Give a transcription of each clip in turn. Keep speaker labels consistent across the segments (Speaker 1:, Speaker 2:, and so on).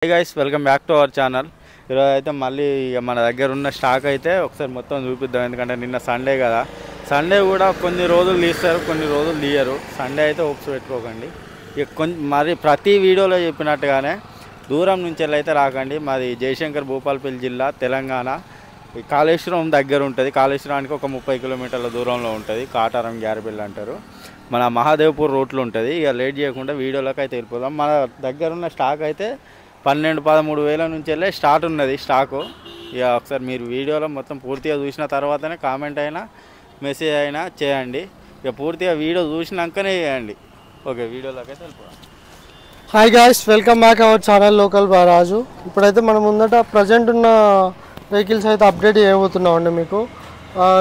Speaker 1: Hi guys, welcome back to our channel. ఈరోజు అయితే మళ్ళీ మన దగ్గర ఉన్న స్టాక్ అయితే ఒకసారి మొత్తం చూపిద్దాం. ఎందుకంటే నిన్న సండే కదా, సండే కూడా కొన్ని రోజులు తీస్తారు, కొన్ని రోజులు తీయరు. సండే అయితే హోప్స్ పెట్టుకోకండి. ఇక మరి ప్రతి వీడియోలో చెప్పినట్టుగానే దూరం నుంచి అయితే రాకండి. మాది జయశంకర్ భూపాలపల్లి జిల్లా, తెలంగాణ. ఈ కాళేశ్వరం దగ్గర ఉంటుంది. కాళేశ్వరానికి ఒక 30 కిలోమీటర్ల దూరంలో ఉంటుంది. కాటారం గ్యారబిల్ అంటారు. మన మహాదేవ్పూర్ రోడ్లు ఉంటుంది. ఇక లేట్ చేయకుండా వీడియోలోకి అయితే వెళ్ళిపోదాం. మన దగ్గర ఉన్న స్టాక్ అయితే 12-13 వేల నుంచి వెళ్ళే స్టార్ట్ ఉన్నది స్టాకు. ఇక ఒకసారి మీరు వీడియోలో మొత్తం పూర్తిగా చూసిన తర్వాతనే కామెంట్ అయినా మెసేజ్ అయినా చేయండి. ఇక పూర్తిగా వీడియో చూసినాకనే చేయండి. ఓకే, వీడియోలోకి అయితే వెళ్ళిపోదాం.
Speaker 2: Hi guys, welcome back our channel local Raju. ఇప్పుడైతే మనం ముందట ప్రజెంట్ ఉన్న వెహికల్స్ అయితే అప్డేట్ చేయబోతున్నామండి. మీకు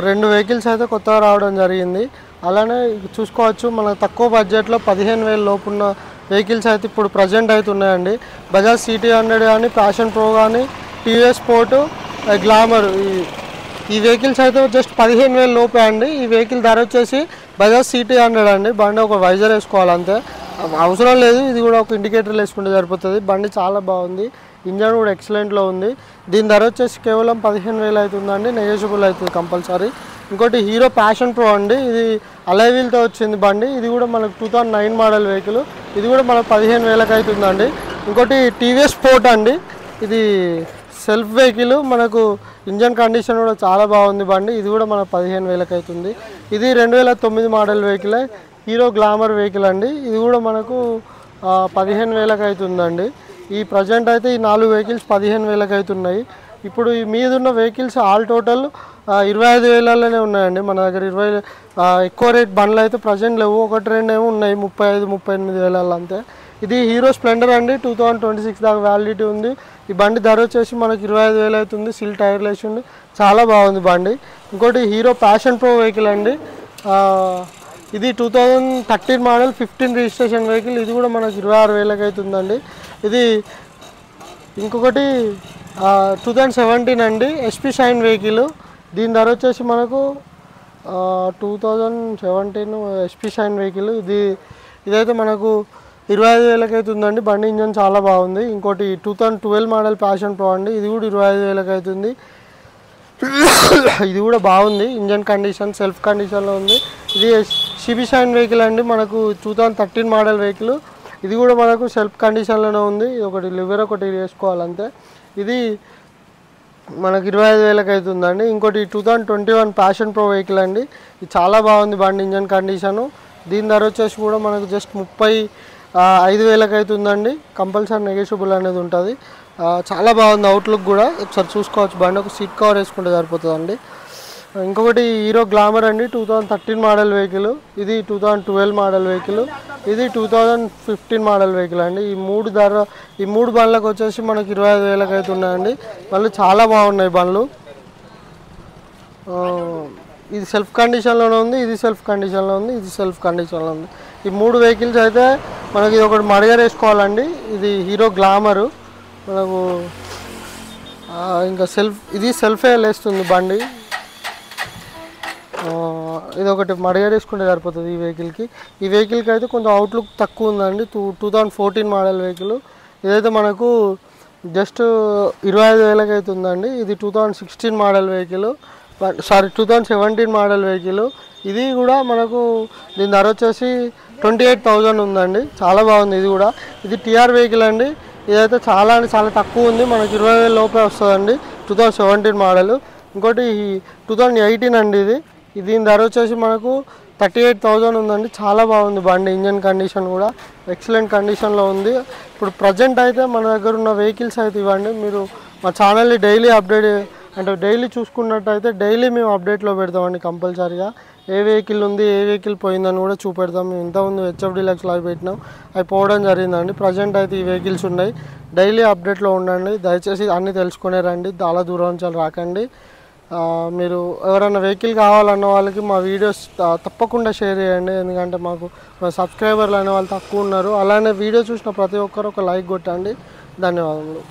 Speaker 2: 2 వెహికల్స్ అయితే కొత్తగా రావడం జరిగింది. అలానే చూసుకోవచ్చు, మనకు తక్కువ బడ్జెట్లో 15,000 లోపు ఉన్న వెహికల్స్ అయితే ఇప్పుడు ప్రజెంట్ అయితే ఉన్నాయండి. బజాజ్ CT100 కానీ, ప్యాషన్ ప్రో కానీ, టీవీఎస్ స్పోర్ట్, గ్లామర్, ఈ వెహికల్స్ అయితే జస్ట్ 15,000 లోపే అండి. ఈ వెహికల్ ధర వచ్చేసి బజాజ్ CT100 అండి. బండి ఒక వైజర్ వేసుకోవాలి అంతే, అవసరం లేదు. ఇది కూడా ఒక ఇండికేటర్లు వేసుకుంటే సరిపోతుంది. బండి చాలా బాగుంది, ఇంజన్ కూడా ఎక్సలెంట్లో ఉంది. దీని ధర వచ్చేసి కేవలం 15,000 అవుతుందండి. నెగోషియబుల్ అవుతుంది కంపల్సరీ. ఇంకోటి హీరో ప్యాషన్ ప్రో అండి. ఇది అలై వీల్తో వచ్చింది బండి. ఇది కూడా మనకు 2009 మోడల్ వెహికల్. ఇది కూడా మనకు 15,000 అవుతుందండి. ఇంకోటి టీవీఎస్ స్పోర్ట్ అండి. ఇది సెల్ఫ్ వెహికల్, మనకు ఇంజన్ కండిషన్ కూడా చాలా బాగుంది బండి. ఇది కూడా మనకు 15,000 అవుతుంది. ఇది 2009 model vehicle, hero glamour vehicle అండి. ఇది కూడా మనకు 15,000 అవుతుందండి. ఈ ప్రజెంట్ అయితే ఈ 4 వెహికల్స్ 15,000 అవుతున్నాయి. ఇప్పుడు ఈ మీద ఉన్న వెహికల్స్ ఆల్ టోటల్ 25,000లోనే ఉన్నాయండి మన దగ్గర. ఎక్కువ రేట్ బండ్లు అయితే ప్రజెంట్ లేవు, 1-2 ఏమో ఉన్నాయి 35,000-38,000 అంతే. ఇది హీరో స్ప్లెండర్ అండి. 2026 దాకా వ్యాలిడిటీ ఉంది. ఈ బండి ధర వచ్చేసి మనకి 25,000 అవుతుంది. సిల్ టైర్లు వేసి ఉంది, చాలా బాగుంది బండి. ఇంకోటి హీరో ప్యాషన్ ప్రో వెహికల్ అండి. ఇది 2013 మోడల్ 15 రిజిస్ట్రేషన్ వెహికల్. ఇది కూడా మనకు 26,000 అవుతుందండి. ఇది ఇంకొకటి 2017 అండి SP షైన్ వెహికల్. దీని ధర వచ్చేసి మనకు 2017 SP షైన్ వెహికల్. ఇదైతే మనకు 25,000 అవుతుందండి. బండి ఇంజన్ చాలా బాగుంది. ఇంకోటి 2012 మోడల్ ప్యాషన్ ప్రో అండి. ఇది కూడా 25,000 అవుతుంది. ఇది కూడా బాగుంది, ఇంజన్ కండిషన్ సెల్ఫ్ కండిషన్లో ఉంది. ఇది CB షైన్ వెహికల్ అండి. మనకు 2013 మోడల్ వెహికల్. ఇది కూడా మనకు సెల్ఫ్ కండిషన్లోనే ఉంది. ఒకటి లివర్ ఒకటి వేసుకోవాలంతే. ఇది మనకు 25,000 అవుతుందండి. ఇంకోటి 2021 ప్యాషన్ ప్రో వెహికల్ అండి. ఇది చాలా బాగుంది బండి, ఇంజన్ కండిషను. దీని ధర వచ్చేసి కూడా మనకు జస్ట్ 35,000 అవుతుందండి. కంపల్సరీ నెగోషియబుల్ అనేది ఉంటుంది. చాలా బాగుంది, అవుట్లుక్ కూడా ఒకసారి చూసుకోవచ్చు. బండి ఒక సీట్ కవర్ వేసుకుంటే సరిపోతుందండి. ఇంకొకటి హీరో గ్లామర్ అండి. 2013 మోడల్ వెహికల్. ఇది 2012 మోడల్ వెహికల్. ఇది 2015 మోడల్ వెహికల్ అండి. ఈ మూడు బండ్లకు వచ్చేసి మనకి 25,000 అవుతున్నాయండి. బండ్లు చాలా బాగున్నాయి బండ్లు. ఇది సెల్ఫ్ కండిషన్లోనే ఉంది, ఇది సెల్ఫ్ కండిషన్లో ఉంది, ఇది సెల్ఫ్ కండిషన్లో ఉంది. ఈ 3 వెహికల్స్ అయితే మనకి ఇది ఒకటి మడిగర్ వేసుకోవాలండి. ఇది హీరో గ్లామరు. మనకు ఇంకా ఇది సెల్ఫే వేస్తుంది బండి. ఇది ఒకటి మడిగర్ వేసుకుంటే సరిపోతుంది ఈ వెహికల్కి. ఈ వెహికల్కి అయితే కొంచెం అవుట్లుక్ తక్కువ ఉందండి. 2014 మోడల్ వెహికల్. ఇదైతే మనకు జస్ట్ 25,000 అవుతుందండి. ఇది 2016 మోడల్ వెహికల్, 2017 మోడల్ వెహికల్. ఇది కూడా మనకు దీని ధర వచ్చేసి 28,000 ఉందండి. చాలా బాగుంది ఇది కూడా. ఇది TR వెహికల్ అండి. ఇదైతే చాలా తక్కువ ఉంది, మనకి 20,000 లోపే వస్తుందండి. 2017 మోడల్. ఇంకోటి 2018 అండి. దీని ధర వచ్చేసి మనకు 38,000 ఉందండి. చాలా బాగుంది బండి, ఇంజన్ కండిషన్ కూడా ఎక్సలెంట్ కండిషన్లో ఉంది. ఇప్పుడు ప్రజెంట్ అయితే మన దగ్గర ఉన్న వెహికల్స్ అయితే ఇవ్వండి. మీరు మా ఛానల్ని డైలీ అప్డేట్ అంటే డైలీ చూసుకున్నట్టయితే డైలీ మేము అప్డేట్లో పెడతామండి కంపల్సరీగా. ఏ వెహికల్ ఉంది, ఏ వెహికల్ పోయిందని కూడా చూపెడతాం. మేము ఇంతకుముందు HF Deluxe అవి పెట్టినాం, అవి పోవడం జరిగిందండి. ప్రజెంట్ అయితే ఈ వెహికల్స్ ఉన్నాయి. డైలీ అప్డేట్లో ఉండండి. దయచేసి అన్నీ తెలుసుకునే రండి, చాలా దూరం నుంచి రాకండి. మీరు ఎవరైనా వెహికల్ కావాలన్న వాళ్ళకి మా వీడియోస్ తప్పకుండా షేర్ చేయండి. ఎందుకంటే మాకు సబ్స్క్రైబర్లు అనే వాళ్ళు తక్కువ ఉన్నారు. అలానే వీడియో చూసిన ప్రతి ఒక్కరు ఒక లైక్ కొట్టండి. ధన్యవాదములు.